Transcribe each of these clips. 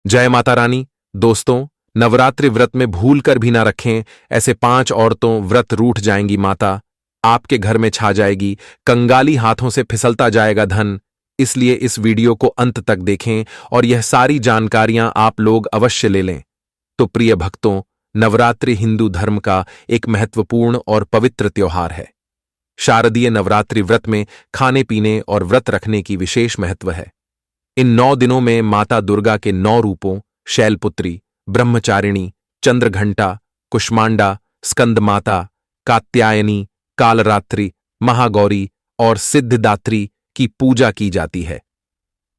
जय माता रानी। दोस्तों, नवरात्रि व्रत में भूल कर भी ना रखें। ऐसे 5 औरतों व्रत रूठ जाएंगी माता, आपके घर में छा जाएगी, कंगाली हाथों से फिसलता जाएगा धन। इसलिए इस वीडियो को अंत तक देखें और यह सारी जानकारियां आप लोग अवश्य ले लें। तो प्रिय भक्तों, नवरात्रि हिंदू धर्म का एक महत्वपूर्ण और पवित्र त्योहार है। शारदीय नवरात्रि व्रत में खाने पीने और व्रत रखने की विशेष महत्व है। इन 9 दिनों में माता दुर्गा के 9 रूपों शैलपुत्री, ब्रह्मचारिणी, चंद्रघंटा, कुष्मांडा, स्कंद माता, कात्यायनी, कालरात्रि, महागौरी और सिद्धिदात्री की पूजा की जाती है।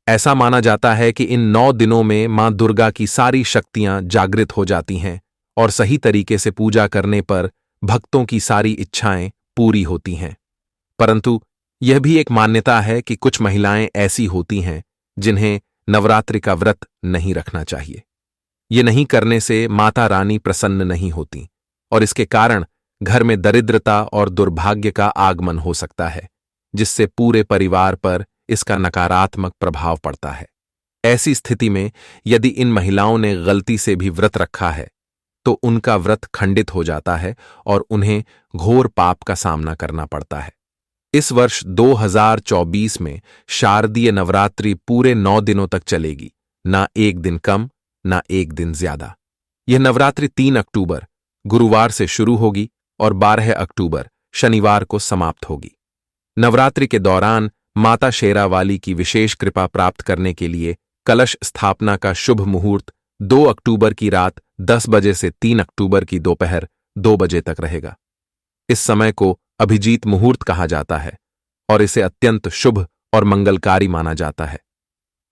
ऐसा माना जाता है कि इन 9 दिनों में मां दुर्गा की सारी शक्तियां जागृत हो जाती हैं और सही तरीके से पूजा करने पर भक्तों की सारी इच्छाएं पूरी होती हैं। परंतु यह भी एक मान्यता है कि कुछ महिलाएं ऐसी होती हैं जिन्हें नवरात्रि का व्रत नहीं रखना चाहिए। ये नहीं करने से माता रानी प्रसन्न नहीं होती और इसके कारण घर में दरिद्रता और दुर्भाग्य का आगमन हो सकता है, जिससे पूरे परिवार पर इसका नकारात्मक प्रभाव पड़ता है। ऐसी स्थिति में यदि इन महिलाओं ने गलती से भी व्रत रखा है तो उनका व्रत खंडित हो जाता है और उन्हें घोर पाप का सामना करना पड़ता है। इस वर्ष 2024 में शारदीय नवरात्रि पूरे 9 दिनों तक चलेगी, ना एक दिन कम ना एक दिन ज्यादा। यह नवरात्रि 3 अक्टूबर गुरुवार से शुरू होगी और 12 अक्टूबर शनिवार को समाप्त होगी। नवरात्रि के दौरान माता शेरावाली की विशेष कृपा प्राप्त करने के लिए कलश स्थापना का शुभ मुहूर्त 2 अक्टूबर की रात 10 बजे से 3 अक्टूबर की दोपहर 2 बजे तक रहेगा। इस समय को अभिजीत मुहूर्त कहा जाता है और इसे अत्यंत शुभ और मंगलकारी माना जाता है।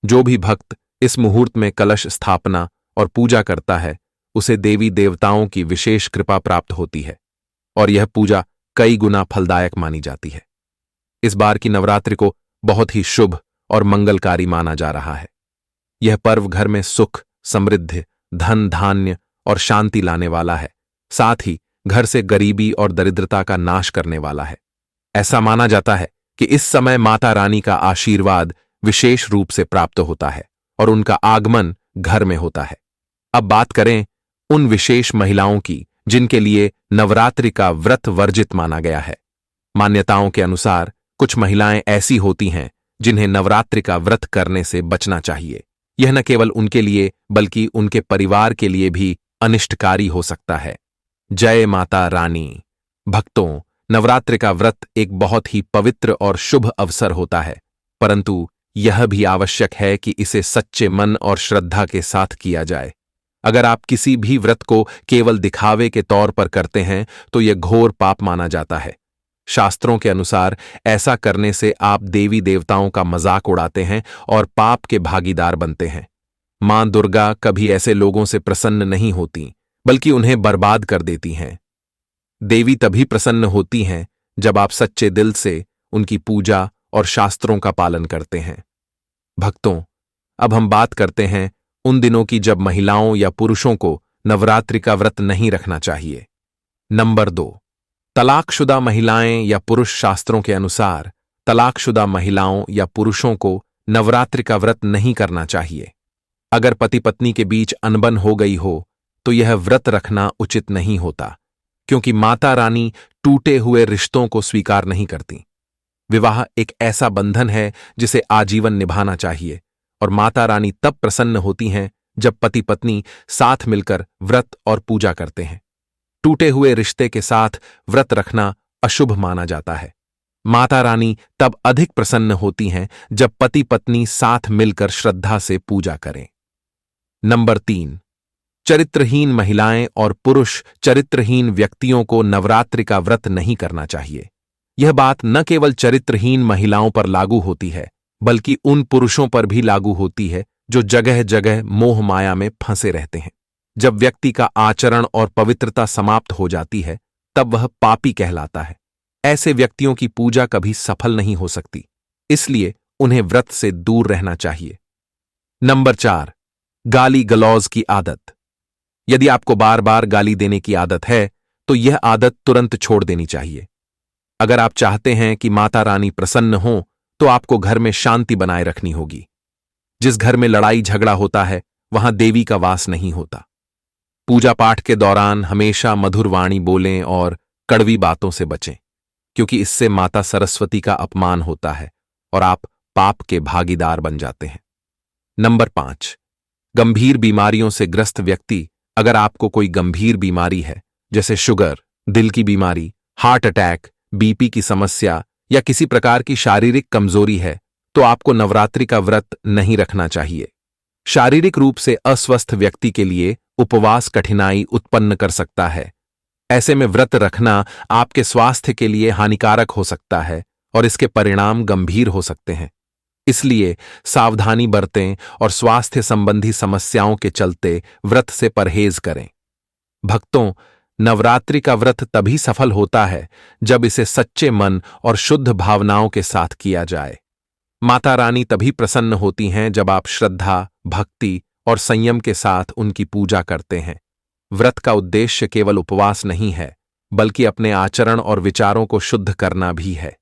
जो भी भक्त इस मुहूर्त में कलश स्थापना और पूजा करता है उसे देवी देवताओं की विशेष कृपा प्राप्त होती है और यह पूजा कई गुना फलदायक मानी जाती है। इस बार की नवरात्रि को बहुत ही शुभ और मंगलकारी माना जा रहा है। यह पर्व घर में सुख, समृद्धि, धन धान्य और शांति लाने वाला है, साथ ही घर से गरीबी और दरिद्रता का नाश करने वाला है। ऐसा माना जाता है कि इस समय माता रानी का आशीर्वाद विशेष रूप से प्राप्त होता है और उनका आगमन घर में होता है। अब बात करें उन विशेष महिलाओं की जिनके लिए नवरात्रि का व्रत वर्जित माना गया है। मान्यताओं के अनुसार कुछ महिलाएं ऐसी होती हैं जिन्हें नवरात्रि का व्रत करने से बचना चाहिए। यह न केवल उनके लिए बल्कि उनके परिवार के लिए भी अनिष्टकारी हो सकता है। जय माता रानी। भक्तों, नवरात्रि का व्रत एक बहुत ही पवित्र और शुभ अवसर होता है, परंतु यह भी आवश्यक है कि इसे सच्चे मन और श्रद्धा के साथ किया जाए। अगर आप किसी भी व्रत को केवल दिखावे के तौर पर करते हैं तो यह घोर पाप माना जाता है। शास्त्रों के अनुसार ऐसा करने से आप देवी देवताओं का मजाक उड़ाते हैं और पाप के भागीदार बनते हैं। मां दुर्गा कभी ऐसे लोगों से प्रसन्न नहीं होती बल्कि उन्हें बर्बाद कर देती हैं। देवी तभी प्रसन्न होती हैं जब आप सच्चे दिल से उनकी पूजा और शास्त्रों का पालन करते हैं। भक्तों, अब हम बात करते हैं उन दिनों की जब महिलाओं या पुरुषों को नवरात्रि का व्रत नहीं रखना चाहिए। नंबर 2, तलाकशुदा महिलाएं या पुरुष। शास्त्रों के अनुसार तलाकशुदा महिलाओं या पुरुषों को नवरात्रि का व्रत नहीं करना चाहिए। अगर पति पत्नी के बीच अनबन हो गई हो तो यह व्रत रखना उचित नहीं होता, क्योंकि माता रानी टूटे हुए रिश्तों को स्वीकार नहीं करती। विवाह एक ऐसा बंधन है जिसे आजीवन निभाना चाहिए और माता रानी तब प्रसन्न होती हैं जब पति पत्नी साथ मिलकर व्रत और पूजा करते हैं। टूटे हुए रिश्ते के साथ व्रत रखना अशुभ माना जाता है। माता रानी तब अधिक प्रसन्न होती हैं जब पति पत्नी साथ मिलकर श्रद्धा से पूजा करें। नंबर 3, चरित्रहीन महिलाएं और पुरुष। चरित्रहीन व्यक्तियों को नवरात्रि का व्रत नहीं करना चाहिए। यह बात न केवल चरित्रहीन महिलाओं पर लागू होती है बल्कि उन पुरुषों पर भी लागू होती है जो जगह जगह मोह माया में फंसे रहते हैं। जब व्यक्ति का आचरण और पवित्रता समाप्त हो जाती है तब वह पापी कहलाता है। ऐसे व्यक्तियों की पूजा कभी सफल नहीं हो सकती, इसलिए उन्हें व्रत से दूर रहना चाहिए। नंबर 4, गाली गलौज की आदत। यदि आपको बार बार गाली देने की आदत है तो यह आदत तुरंत छोड़ देनी चाहिए। अगर आप चाहते हैं कि माता रानी प्रसन्न हो तो आपको घर में शांति बनाए रखनी होगी। जिस घर में लड़ाई झगड़ा होता है वहां देवी का वास नहीं होता। पूजा पाठ के दौरान हमेशा मधुर वाणी बोलें और कड़वी बातों से बचें, क्योंकि इससे माता सरस्वती का अपमान होता है और आप पाप के भागीदार बन जाते हैं। नंबर 5, गंभीर बीमारियों से ग्रस्त व्यक्ति। अगर आपको कोई गंभीर बीमारी है, जैसे शुगर, दिल की बीमारी, हार्ट अटैक, बीपी की समस्या या किसी प्रकार की शारीरिक कमजोरी है, तो आपको नवरात्रि का व्रत नहीं रखना चाहिए। शारीरिक रूप से अस्वस्थ व्यक्ति के लिए उपवास कठिनाई उत्पन्न कर सकता है। ऐसे में व्रत रखना आपके स्वास्थ्य के लिए हानिकारक हो सकता है और इसके परिणाम गंभीर हो सकते हैं। इसलिए सावधानी बरतें और स्वास्थ्य संबंधी समस्याओं के चलते व्रत से परहेज करें। भक्तों, नवरात्रि का व्रत तभी सफल होता है जब इसे सच्चे मन और शुद्ध भावनाओं के साथ किया जाए। माता रानी तभी प्रसन्न होती हैं जब आप श्रद्धा, भक्ति और संयम के साथ उनकी पूजा करते हैं। व्रत का उद्देश्य केवल उपवास नहीं है, बल्कि अपने आचरण और विचारों को शुद्ध करना भी है।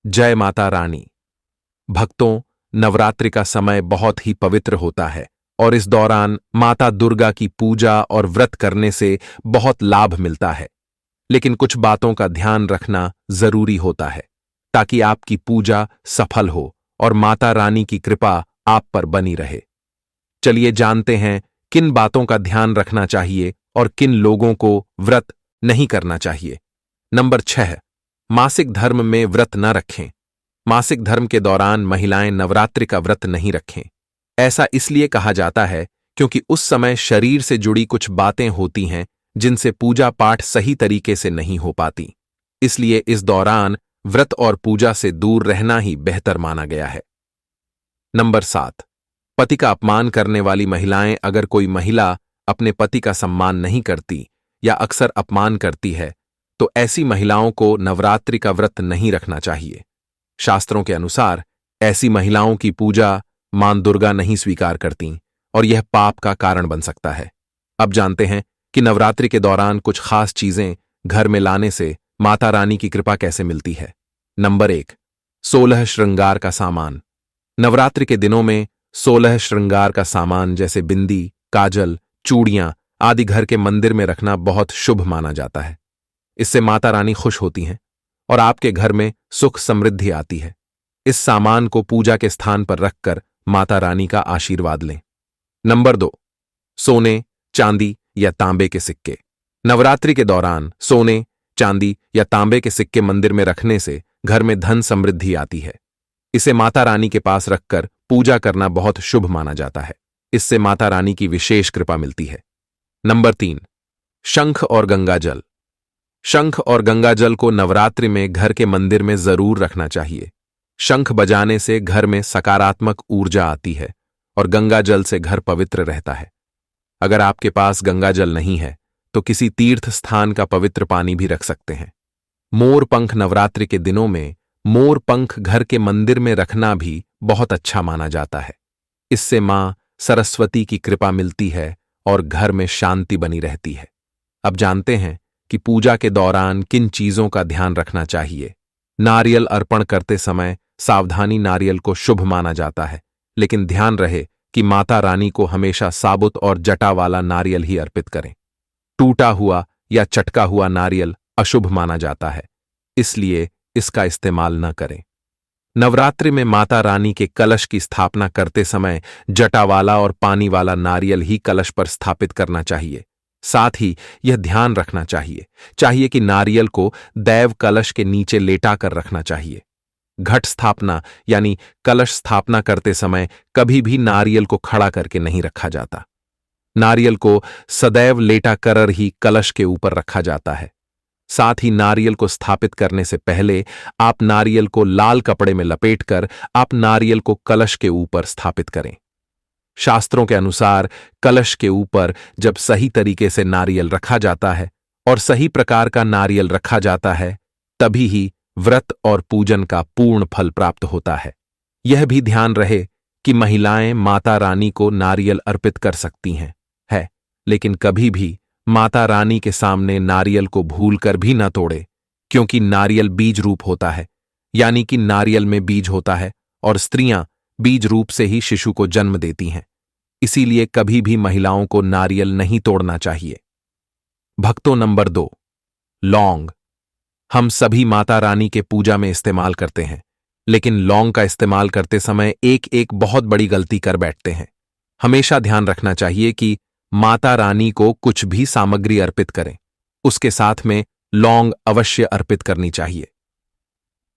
जय माता रानी। भक्तों, नवरात्रि का समय बहुत ही पवित्र होता है और इस दौरान माता दुर्गा की पूजा और व्रत करने से बहुत लाभ मिलता है। लेकिन कुछ बातों का ध्यान रखना जरूरी होता है ताकि आपकी पूजा सफल हो और माता रानी की कृपा आप पर बनी रहे। चलिए जानते हैं किन बातों का ध्यान रखना चाहिए और किन लोगों को व्रत नहीं करना चाहिए। नंबर 6, मासिक धर्म में व्रत न रखें। मासिक धर्म के दौरान महिलाएं नवरात्रि का व्रत नहीं रखें। ऐसा इसलिए कहा जाता है क्योंकि उस समय शरीर से जुड़ी कुछ बातें होती हैं जिनसे पूजा पाठ सही तरीके से नहीं हो पाती। इसलिए इस दौरान व्रत और पूजा से दूर रहना ही बेहतर माना गया है। नंबर 7, पति का अपमान करने वाली महिलाएं। अगर कोई महिला अपने पति का सम्मान नहीं करती या अक्सर अपमान करती है, तो ऐसी महिलाओं को नवरात्रि का व्रत नहीं रखना चाहिए। शास्त्रों के अनुसार ऐसी महिलाओं की पूजा मां दुर्गा नहीं स्वीकार करती और यह पाप का कारण बन सकता है। अब जानते हैं कि नवरात्रि के दौरान कुछ खास चीजें घर में लाने से माता रानी की कृपा कैसे मिलती है। नंबर 1, 16 श्रृंगार का सामान। नवरात्रि के दिनों में 16 श्रृंगार का सामान जैसे बिंदी, काजल, चूड़ियां आदि घर के मंदिर में रखना बहुत शुभ माना जाता है। इससे माता रानी खुश होती हैं और आपके घर में सुख समृद्धि आती है। इस सामान को पूजा के स्थान पर रखकर माता रानी का आशीर्वाद लें। नंबर 2, सोने, चांदी या तांबे के सिक्के। नवरात्रि के दौरान सोने, चांदी या तांबे के सिक्के मंदिर में रखने से घर में धन समृद्धि आती है। इसे माता रानी के पास रखकर पूजा करना बहुत शुभ माना जाता है। इससे माता रानी की विशेष कृपा मिलती है। नंबर 3, शंख और गंगाजल। शंख और गंगाजल को नवरात्रि में घर के मंदिर में जरूर रखना चाहिए। शंख बजाने से घर में सकारात्मक ऊर्जा आती है और गंगाजल से घर पवित्र रहता है। अगर आपके पास गंगाजल नहीं है तो किसी तीर्थ स्थान का पवित्र पानी भी रख सकते हैं। मोर पंख। नवरात्रि के दिनों में मोर पंख घर के मंदिर में रखना भी बहुत अच्छा माना जाता है। इससे मां सरस्वती की कृपा मिलती है और घर में शांति बनी रहती है। अब जानते हैं कि पूजा के दौरान किन चीजों का ध्यान रखना चाहिए। नारियल अर्पण करते समय सावधानी। नारियल को शुभ माना जाता है, लेकिन ध्यान रहे कि माता रानी को हमेशा साबुत और जटा वाला नारियल ही अर्पित करें। टूटा हुआ या चटका हुआ नारियल अशुभ माना जाता है, इसलिए इसका इस्तेमाल न करें। नवरात्रि में माता रानी के कलश की स्थापना करते समय जटा वाला और पानी वाला नारियल ही कलश पर स्थापित करना चाहिए। साथ ही यह ध्यान रखना चाहिए कि नारियल को दैव कलश के नीचे लेटा कर रखना चाहिए। घट स्थापना यानी कलश स्थापना करते समय कभी भी नारियल को खड़ा करके नहीं रखा जाता। नारियल को सदैव लेटा कर ही कलश के ऊपर रखा जाता है। साथ ही नारियल को स्थापित करने से पहले आप नारियल को लाल कपड़े में लपेटकर आप नारियल को कलश के ऊपर स्थापित करें। शास्त्रों के अनुसार कलश के ऊपर जब सही तरीके से नारियल रखा जाता है और सही प्रकार का नारियल रखा जाता है, तभी ही व्रत और पूजन का पूर्ण फल प्राप्त होता है। यह भी ध्यान रहे कि महिलाएं माता रानी को नारियल अर्पित कर सकती हैं, लेकिन कभी भी माता रानी के सामने नारियल को भूलकर भी न तोड़े, क्योंकि नारियल बीज रूप होता है, यानी कि नारियल में बीज होता है और स्त्रियां बीज रूप से ही शिशु को जन्म देती हैं। इसीलिए कभी भी महिलाओं को नारियल नहीं तोड़ना चाहिए। भक्तों, नंबर 2, लौंग। हम सभी माता रानी के पूजा में इस्तेमाल करते हैं, लेकिन लौंग का इस्तेमाल करते समय एक एक बहुत बड़ी गलती कर बैठते हैं। हमेशा ध्यान रखना चाहिए कि माता रानी को कुछ भी सामग्री अर्पित करें, उसके साथ में लौंग अवश्य अर्पित करनी चाहिए।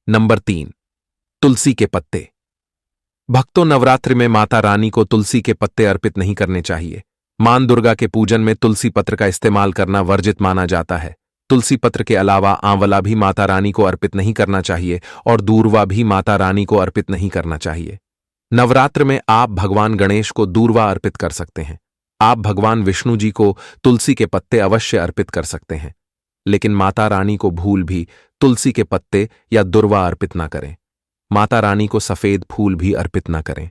नंबर 3, तुलसी के पत्ते। भक्तों, नवरात्रि में माता रानी को तुलसी के पत्ते अर्पित नहीं करने चाहिए। मां दुर्गा के पूजन में तुलसी पत्र का इस्तेमाल करना वर्जित माना जाता है। तुलसी पत्र के अलावा आंवला भी माता रानी को अर्पित नहीं करना चाहिए और दूर्वा भी माता रानी को अर्पित नहीं करना चाहिए। नवरात्र में आप भगवान गणेश को दूर्वा अर्पित कर सकते हैं। आप भगवान विष्णु जी को तुलसी के पत्ते अवश्य अर्पित कर सकते हैं, लेकिन माता रानी को भूल भी तुलसी के पत्ते या दूर्वा अर्पित ना करें। माता रानी को सफेद फूल भी अर्पित ना करें।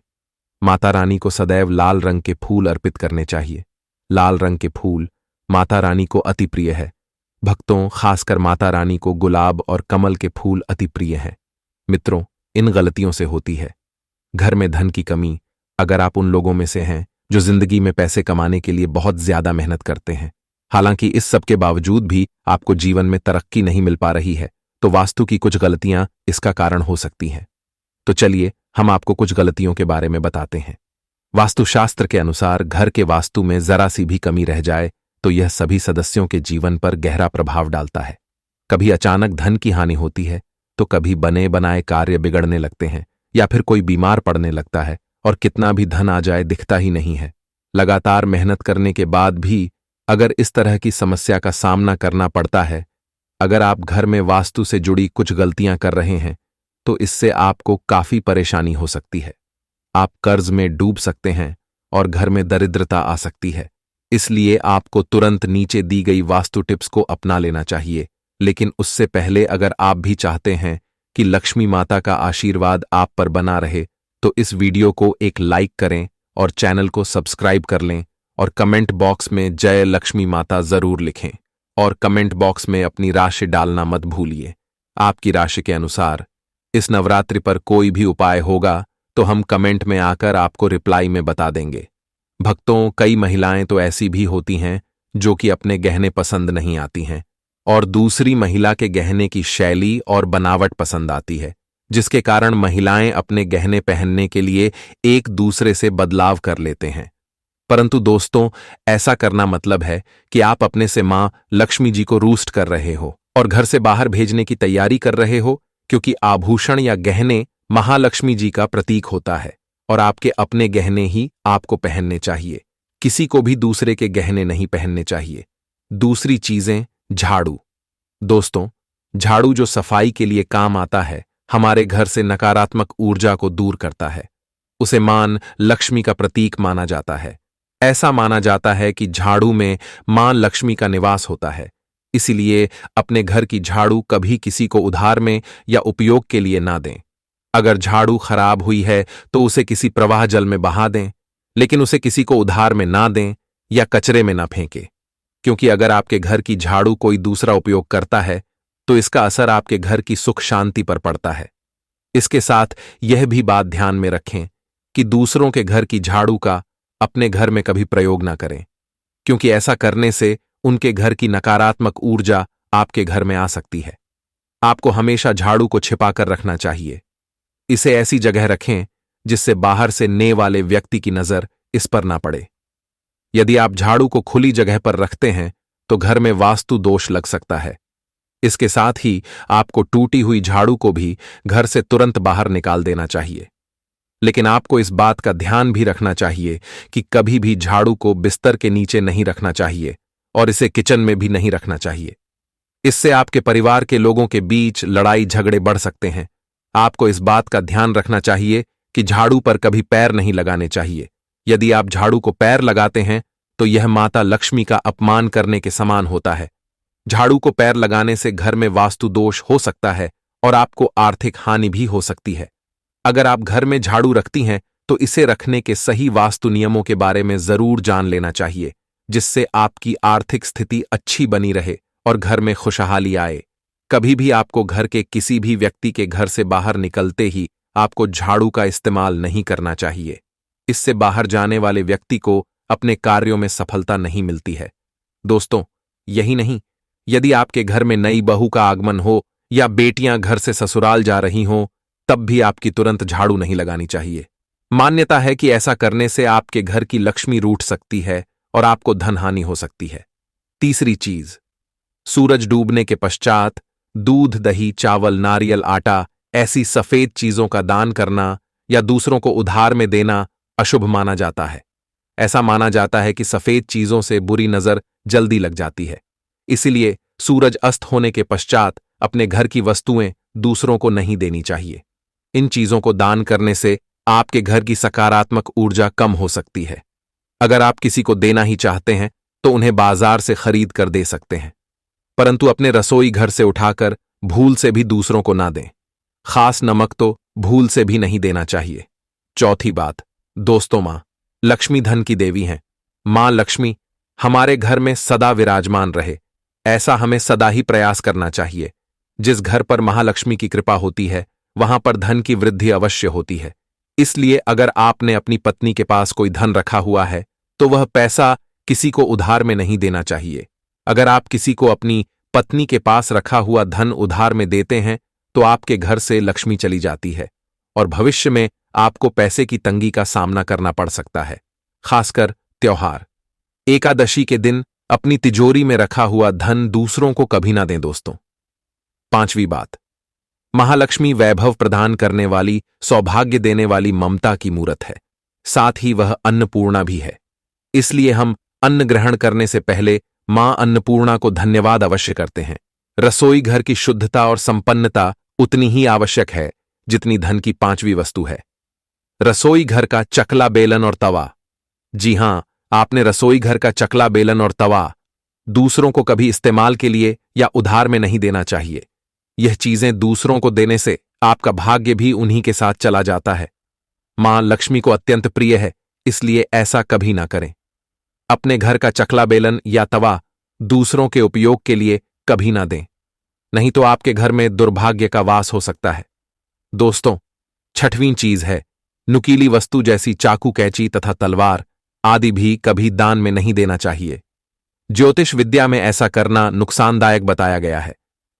माता रानी को सदैव लाल रंग के फूल अर्पित करने चाहिए। लाल रंग के फूल माता रानी को अति प्रिय है। भक्तों, खासकर माता रानी को गुलाब और कमल के फूल अति प्रिय हैं। मित्रों, इन गलतियों से होती है घर में धन की कमी। अगर आप उन लोगों में से हैं जो जिंदगी में पैसे कमाने के लिए बहुत ज्यादा मेहनत करते हैं, हालांकि इस सब के बावजूद भी आपको जीवन में तरक्की नहीं मिल पा रही है, तो वास्तु की कुछ गलतियां इसका कारण हो सकती हैं। तो चलिए हम आपको कुछ गलतियों के बारे में बताते हैं। वास्तुशास्त्र के अनुसार घर के वास्तु में जरा सी भी कमी रह जाए तो यह सभी सदस्यों के जीवन पर गहरा प्रभाव डालता है। कभी अचानक धन की हानि होती है, तो कभी बने बनाए कार्य बिगड़ने लगते हैं, या फिर कोई बीमार पड़ने लगता है और कितना भी धन आ जाए दिखता ही नहीं है। लगातार मेहनत करने के बाद भी अगर इस तरह की समस्या का सामना करना पड़ता है, अगर आप घर में वास्तु से जुड़ी कुछ गलतियां कर रहे हैं, तो इससे आपको काफी परेशानी हो सकती है। आप कर्ज में डूब सकते हैं और घर में दरिद्रता आ सकती है। इसलिए आपको तुरंत नीचे दी गई वास्तु टिप्स को अपना लेना चाहिए। लेकिन उससे पहले अगर आप भी चाहते हैं कि लक्ष्मी माता का आशीर्वाद आप पर बना रहे, तो इस वीडियो को एक लाइक करें और चैनल को सब्सक्राइब कर लें और कमेंट बॉक्स में जय लक्ष्मी माता जरूर लिखें और कमेंट बॉक्स में अपनी राशि डालना मत भूलिए। आपकी राशि के अनुसार इस नवरात्रि पर कोई भी उपाय होगा तो हम कमेंट में आकर आपको रिप्लाई में बता देंगे। भक्तों, कई महिलाएं तो ऐसी भी होती हैं जो कि अपने गहने पसंद नहीं आती हैं और दूसरी महिला के गहने की शैली और बनावट पसंद आती है, जिसके कारण महिलाएं अपने गहने पहनने के लिए एक दूसरे से बदलाव कर लेते हैं। परंतु दोस्तों, ऐसा करना मतलब है कि आप अपने से मां लक्ष्मी जी को रूस्ट कर रहे हो और घर से बाहर भेजने की तैयारी कर रहे हो, क्योंकि आभूषण या गहने महालक्ष्मी जी का प्रतीक होता है और आपके अपने गहने ही आपको पहनने चाहिए। किसी को भी दूसरे के गहने नहीं पहनने चाहिए। दूसरी चीजें, झाड़ू। दोस्तों, झाड़ू जो सफाई के लिए काम आता है, हमारे घर से नकारात्मक ऊर्जा को दूर करता है। उसे मां लक्ष्मी का प्रतीक माना जाता है। ऐसा माना जाता है कि झाड़ू में मां लक्ष्मी का निवास होता है। इसीलिए अपने घर की झाड़ू कभी किसी को उधार में या उपयोग के लिए ना दें। अगर झाड़ू खराब हुई है तो उसे किसी प्रवाह जल में बहा दें, लेकिन उसे किसी को उधार में ना दें या कचरे में ना फेंकें, क्योंकि अगर आपके घर की झाड़ू कोई दूसरा उपयोग करता है तो इसका असर आपके घर की सुख शांति पर पड़ता है। इसके साथ यह भी बात ध्यान में रखें कि दूसरों के घर की झाड़ू का अपने घर में कभी प्रयोग ना करें, क्योंकि ऐसा करने से उनके घर की नकारात्मक ऊर्जा आपके घर में आ सकती है। आपको हमेशा झाड़ू को छिपाकर रखना चाहिए। इसे ऐसी जगह रखें जिससे बाहर से ने वाले व्यक्ति की नजर इस पर ना पड़े। यदि आप झाड़ू को खुली जगह पर रखते हैं तो घर में वास्तु दोष लग सकता है। इसके साथ ही आपको टूटी हुई झाड़ू को भी घर से तुरंत बाहर निकाल देना चाहिए। लेकिन आपको इस बात का ध्यान भी रखना चाहिए कि कभी भी झाड़ू को बिस्तर के नीचे नहीं रखना चाहिए और इसे किचन में भी नहीं रखना चाहिए। इससे आपके परिवार के लोगों के बीच लड़ाई झगड़े बढ़ सकते हैं। आपको इस बात का ध्यान रखना चाहिए कि झाड़ू पर कभी पैर नहीं लगाने चाहिए। यदि आप झाड़ू को पैर लगाते हैं तो यह माता लक्ष्मी का अपमान करने के समान होता है। झाड़ू को पैर लगाने से घर में वास्तु दोष हो सकता है और आपको आर्थिक हानि भी हो सकती है। अगर आप घर में झाड़ू रखती हैं तो इसे रखने के सही वास्तु नियमों के बारे में जरूर जान लेना चाहिए, जिससे आपकी आर्थिक स्थिति अच्छी बनी रहे और घर में खुशहाली आए। कभी भी आपको घर के किसी भी व्यक्ति के घर से बाहर निकलते ही आपको झाड़ू का इस्तेमाल नहीं करना चाहिए। इससे बाहर जाने वाले व्यक्ति को अपने कार्यों में सफलता नहीं मिलती है। दोस्तों, यही नहीं, यदि आपके घर में नई बहू का आगमन हो या बेटियां घर से ससुराल जा रही हों, तब भी आपकी तुरंत झाड़ू नहीं लगानी चाहिए। मान्यता है कि ऐसा करने से आपके घर की लक्ष्मी रूठ सकती है और आपको धन हानि हो सकती है। तीसरी चीज, सूरज डूबने के पश्चात दूध, दही, चावल, नारियल, आटा ऐसी सफेद चीजों का दान करना या दूसरों को उधार में देना अशुभ माना जाता है। ऐसा माना जाता है कि सफेद चीजों से बुरी नजर जल्दी लग जाती है। इसीलिए सूरज अस्त होने के पश्चात अपने घर की वस्तुएं दूसरों को नहीं देनी चाहिए। इन चीजों को दान करने से आपके घर की सकारात्मक ऊर्जा कम हो सकती है। अगर आप किसी को देना ही चाहते हैं तो उन्हें बाजार से खरीद कर दे सकते हैं, परंतु अपने रसोई घर से उठाकर भूल से भी दूसरों को ना दें। खास नमक तो भूल से भी नहीं देना चाहिए। चौथी बात, दोस्तों, मां लक्ष्मी धन की देवी हैं। मां लक्ष्मी हमारे घर में सदा विराजमान रहे, ऐसा हमें सदा ही प्रयास करना चाहिए। जिस घर पर महालक्ष्मी की कृपा होती है वहां पर धन की वृद्धि अवश्य होती है। इसलिए अगर आपने अपनी पत्नी के पास कोई धन रखा हुआ है तो वह पैसा किसी को उधार में नहीं देना चाहिए। अगर आप किसी को अपनी पत्नी के पास रखा हुआ धन उधार में देते हैं तो आपके घर से लक्ष्मी चली जाती है और भविष्य में आपको पैसे की तंगी का सामना करना पड़ सकता है। खासकर त्योहार, एकादशी के दिन अपनी तिजोरी में रखा हुआ धन दूसरों को कभी ना दें। दोस्तों, पांचवी बात, महालक्ष्मी वैभव प्रदान करने वाली, सौभाग्य देने वाली ममता की मूरत है, साथ ही वह अन्नपूर्णा भी है। इसलिए हम अन्न ग्रहण करने से पहले मां अन्नपूर्णा को धन्यवाद अवश्य करते हैं। रसोई घर की शुद्धता और संपन्नता उतनी ही आवश्यक है जितनी धन की पांचवी वस्तु है, रसोई घर का चकला, बेलन और तवा। जी हां, आपने रसोई घर का चकला, बेलन और तवा दूसरों को कभी इस्तेमाल के लिए या उधार में नहीं देना चाहिए। यह चीजें दूसरों को देने से आपका भाग्य भी उन्हीं के साथ चला जाता है। मां लक्ष्मी को अत्यंत प्रिय है, इसलिए ऐसा कभी ना करें। अपने घर का चकला, बेलन या तवा दूसरों के उपयोग के लिए कभी ना दें, नहीं तो आपके घर में दुर्भाग्य का वास हो सकता है। दोस्तों, छठवीं चीज है, नुकीली वस्तु जैसी चाकू, कैंची तथा तलवार आदि भी कभी दान में नहीं देना चाहिए। ज्योतिष विद्या में ऐसा करना नुकसानदायक बताया गया है।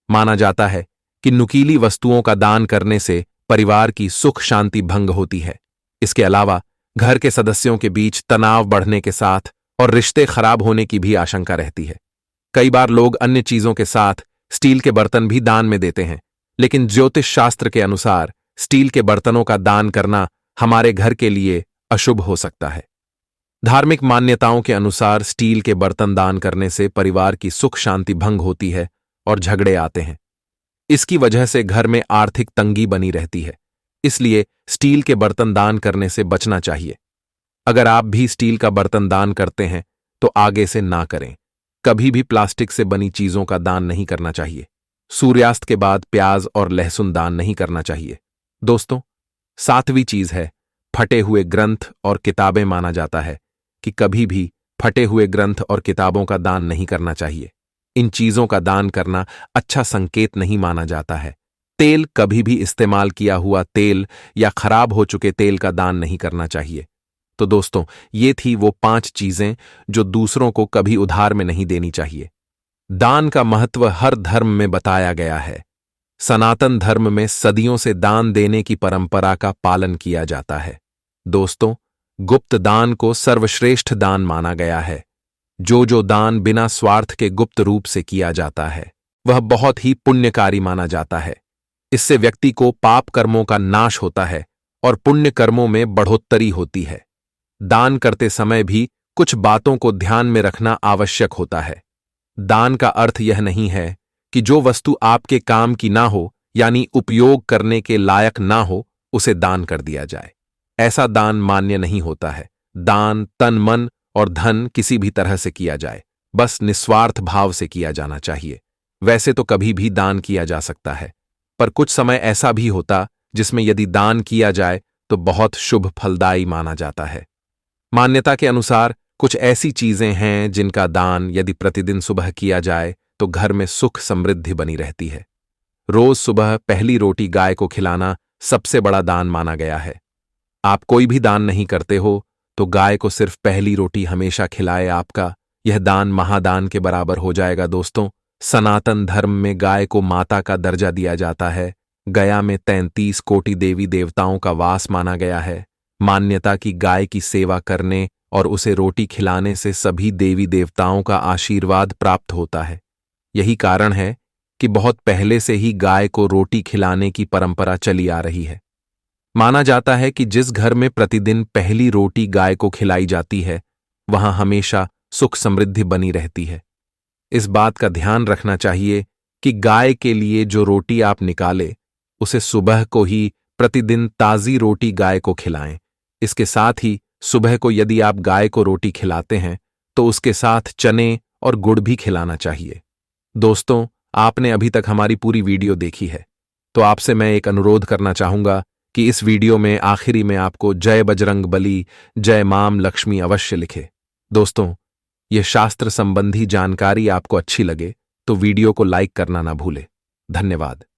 माना जाता है कि नुकीली वस्तुओं का दान करने से परिवार की सुख शांति भंग होती है। इसके अलावा घर के सदस्यों के बीच तनाव बढ़ने के साथ और रिश्ते खराब होने की भी आशंका रहती है। कई बार लोग अन्य चीजों के साथ स्टील के बर्तन भी दान में देते हैं, लेकिन ज्योतिष शास्त्र के अनुसार स्टील के बर्तनों का दान करना हमारे घर के लिए अशुभ हो सकता है। धार्मिक मान्यताओं के अनुसार स्टील के बर्तन दान करने से परिवार की सुख शांति भंग होती है और झगड़े आते हैं। इसकी वजह से घर में आर्थिक तंगी बनी रहती है। इसलिए स्टील के बर्तन दान करने से बचना चाहिए। अगर आप भी स्टील का बर्तन दान करते हैं तो आगे से ना करें। कभी भी प्लास्टिक से बनी चीजों का दान नहीं करना चाहिए। सूर्यास्त के बाद प्याज और लहसुन दान नहीं करना चाहिए। दोस्तों, सातवीं चीज है, फटे हुए ग्रंथ और किताबें। माना जाता है कि कभी भी फटे हुए ग्रंथ और किताबों का दान नहीं करना चाहिए। इन चीजों का दान करना अच्छा संकेत नहीं माना जाता है। तेल, कभी भी इस्तेमाल किया हुआ तेल या खराब हो चुके तेल का दान नहीं करना चाहिए। तो दोस्तों, ये थी वो 5 चीजें जो दूसरों को कभी उधार में नहीं देनी चाहिए। दान का महत्व हर धर्म में बताया गया है। सनातन धर्म में सदियों से दान देने की परंपरा का पालन किया जाता है। दोस्तों, गुप्त दान को सर्वश्रेष्ठ दान माना गया है। जो दान बिना स्वार्थ के गुप्त रूप से किया जाता है वह बहुत ही पुण्यकारी माना जाता है। इससे व्यक्ति को पाप कर्मों का नाश होता है और पुण्य कर्मों में बढ़ोत्तरी होती है। दान करते समय भी कुछ बातों को ध्यान में रखना आवश्यक होता है। दान का अर्थ यह नहीं है कि जो वस्तु आपके काम की ना हो, यानी उपयोग करने के लायक ना हो, उसे दान कर दिया जाए। ऐसा दान मान्य नहीं होता है। दान तन, मन और धन किसी भी तरह से किया जाए, बस निस्वार्थ भाव से किया जाना चाहिए। वैसे तो कभी भी दान किया जा सकता है, पर कुछ समय ऐसा भी होता जिसमें यदि दान किया जाए तो बहुत शुभ फलदायी माना जाता है। मान्यता के अनुसार कुछ ऐसी चीजें हैं जिनका दान यदि प्रतिदिन सुबह किया जाए तो घर में सुख समृद्धि बनी रहती है। रोज सुबह पहली रोटी गाय को खिलाना सबसे बड़ा दान माना गया है। आप कोई भी दान नहीं करते हो तो गाय को सिर्फ पहली रोटी हमेशा खिलाए, आपका यह दान महादान के बराबर हो जाएगा। दोस्तों, सनातन धर्म में गाय को माता का दर्जा दिया जाता है। गया में 33 कोटि देवी देवताओं का वास माना गया है। मान्यता की गाय की सेवा करने और उसे रोटी खिलाने से सभी देवी देवताओं का आशीर्वाद प्राप्त होता है। यही कारण है कि बहुत पहले से ही गाय को रोटी खिलाने की परंपरा चली आ रही है। माना जाता है कि जिस घर में प्रतिदिन पहली रोटी गाय को खिलाई जाती है, वहां हमेशा सुख समृद्धि बनी रहती है। इस बात का ध्यान रखना चाहिए कि गाय के लिए जो रोटी आप निकाले, उसे सुबह को ही प्रतिदिन ताज़ी रोटी गाय को खिलाएं। इसके साथ ही सुबह को यदि आप गाय को रोटी खिलाते हैं तो उसके साथ चने और गुड़ भी खिलाना चाहिए। दोस्तों, आपने अभी तक हमारी पूरी वीडियो देखी है, तो आपसे मैं एक अनुरोध करना चाहूंगा कि इस वीडियो में आखिरी में आपको जय बजरंग बली, जय मां लक्ष्मी अवश्य लिखे। दोस्तों, यह शास्त्र संबंधी जानकारी आपको अच्छी लगे तो वीडियो को लाइक करना ना भूले। धन्यवाद।